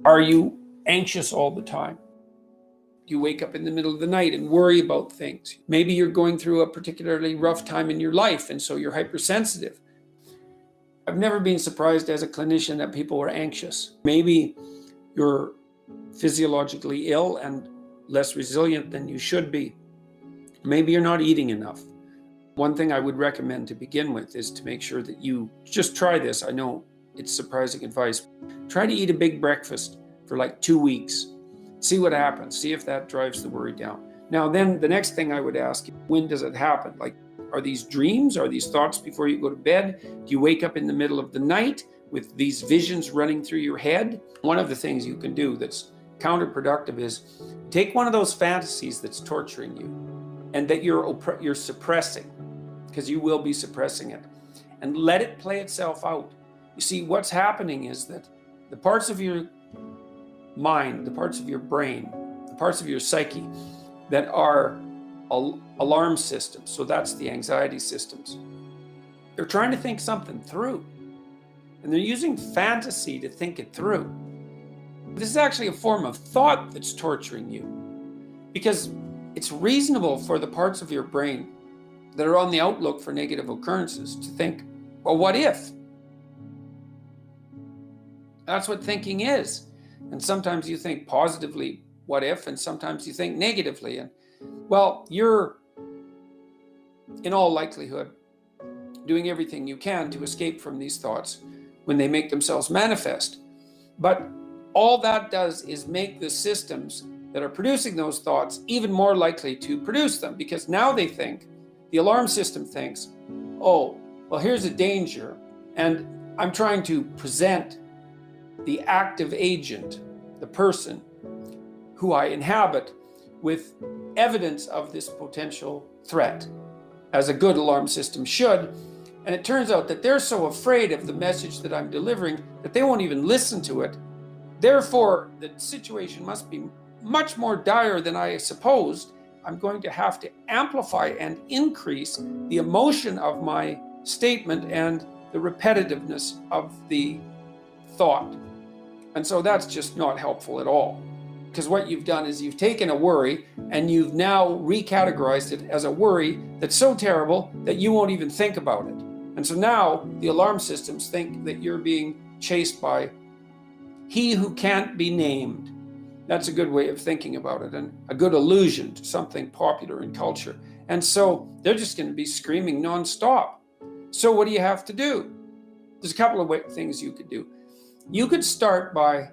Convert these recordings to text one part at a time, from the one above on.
Are you anxious all the time? You wake up in the middle of the night and worry about things. Maybe you're going through a particularly rough time in your life, and so you're hypersensitive. I've never been surprised as a clinician that people were anxious. Maybe you're physiologically ill and less resilient than you should be. Maybe you're not eating enough. One thing I would recommend to begin with is to make sure that you just try this. I know it's surprising advice. Try to eat a big breakfast for like 2 weeks. See what happens. See if that drives the worry down. Now, then the next thing I would ask, when does it happen? Like, are these dreams? Are these thoughts before you go to bed? Do you wake up in the middle of the night with these visions running through your head? One of the things you can do that's counterproductive is take one of those fantasies that's torturing you and that you're suppressing, because you will be suppressing it, and let it play itself out. You see, what's happening is that the parts of your mind, the parts of your brain, the parts of your psyche that are alarm systems, so that's the anxiety systems, they're trying to think something through, and they're using fantasy to think it through. This is actually a form of thought that's torturing you, because it's reasonable for the parts of your brain that are on the outlook for negative occurrences to think, well, what if? That's what thinking is. And sometimes you think positively, what if? And sometimes you think negatively. And well, you're in all likelihood doing everything you can to escape from these thoughts when they make themselves manifest. But all that does is make the systems that are producing those thoughts even more likely to produce them, because now they think, the alarm system thinks, oh, well, here's a danger, and I'm trying to present the active agent, the person who I inhabit, with evidence of this potential threat, as a good alarm system should. And it turns out that they're so afraid of the message that I'm delivering that they won't even listen to it. Therefore, the situation must be much more dire than I supposed. I'm going to have to amplify and increase the emotion of my statement and the repetitiveness of the thought. And so that's just not helpful at all. Because what you've done is you've taken a worry and you've now recategorized it as a worry that's so terrible that you won't even think about it. And so now the alarm systems think that you're being chased by he who can't be named. That's a good way of thinking about it, and a good allusion to something popular in culture. And so they're just going to be screaming nonstop. So what do you have to do? There's a couple of things you could do. You could start by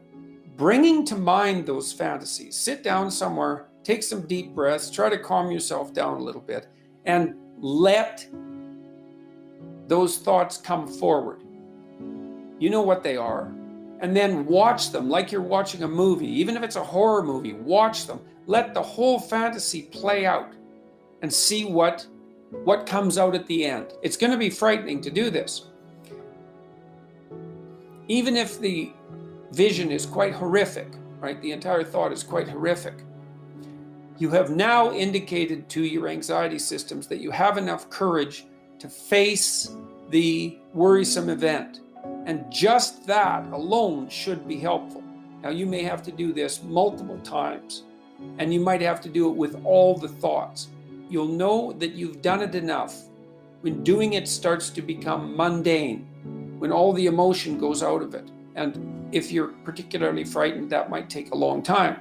bringing to mind those fantasies. Sit down somewhere, take some deep breaths, try to calm yourself down a little bit, and let those thoughts come forward. You know what they are. And then watch them like you're watching a movie. Even if it's a horror movie, watch them. Let the whole fantasy play out and see what comes out at the end. It's going to be frightening to do this. Even if the vision is quite horrific, right? The entire thought is quite horrific. You have now indicated to your anxiety systems that you have enough courage to face the worrisome event. And just that alone should be helpful. Now, you may have to do this multiple times, and you might have to do it with all the thoughts. You'll know that you've done it enough when doing it starts to become mundane, when all the emotion goes out of it. And if you're particularly frightened, that might take a long time.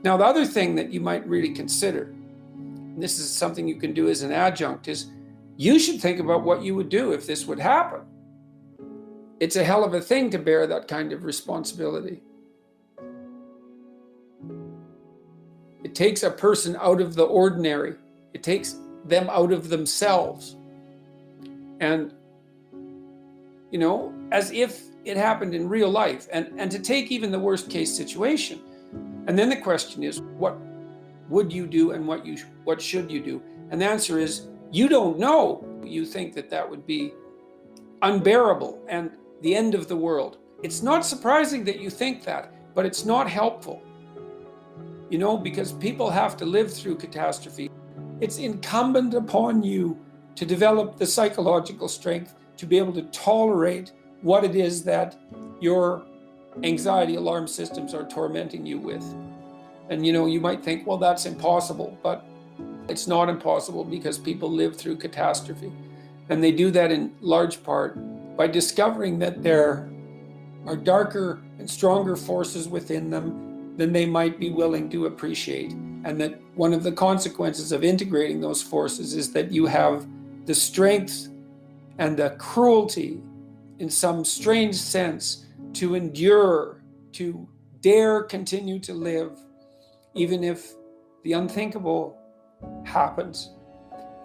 Now, the other thing that you might really consider, and this is something you can do as an adjunct, is you should think about what you would do if this would happen. It's a hell of a thing to bear that kind of responsibility. It takes a person out of the ordinary. It takes them out of themselves. And, you know, as if it happened in real life, and to take even the worst case situation. And then the question is, what would you do and what should you do? And the answer is, you don't know. You think that would be unbearable and the end of the world. It's not surprising that you think that, but it's not helpful. You know, because people have to live through catastrophe. It's incumbent upon you to develop the psychological strength to be able to tolerate what it is that you're anxiety alarm systems are tormenting you with. And you might think, well, that's impossible, but it's not impossible, because people live through catastrophe. And they do that in large part by discovering that there are darker and stronger forces within them than they might be willing to appreciate. And that one of the consequences of integrating those forces is that you have the strength and the cruelty, in some strange sense, to endure, to dare continue to live, even if the unthinkable happens.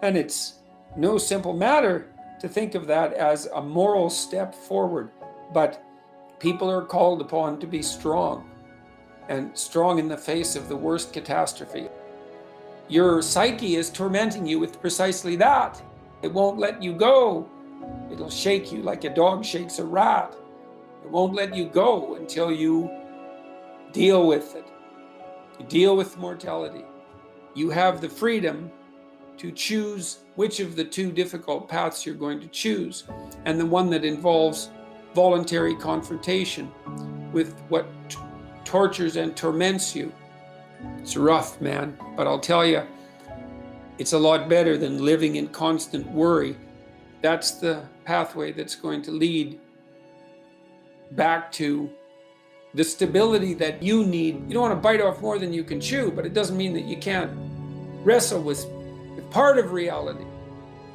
And it's no simple matter to think of that as a moral step forward, but people are called upon to be strong, and strong in the face of the worst catastrophe. Your psyche is tormenting you with precisely that. It won't let you go. It'll shake you like a dog shakes a rat. It won't let you go until you deal with it. You deal with mortality. You have the freedom to choose which of the two difficult paths you're going to choose, and the one that involves voluntary confrontation with what tortures and torments you. It's rough, man, but I'll tell you, it's a lot better than living in constant worry. That's the pathway that's going to lead back to the stability that you need. You don't want to bite off more than you can chew, but it doesn't mean that you can't wrestle with part of reality,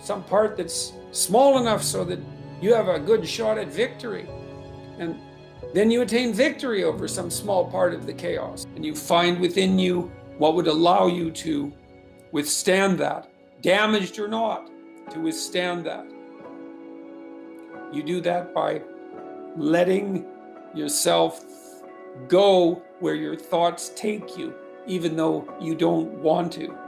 some part that's small enough so that you have a good shot at victory. And then you attain victory over some small part of the chaos, and you find within you what would allow you to withstand that, damaged or not, to withstand that. You do that by letting yourself go where your thoughts take you, even though you don't want to.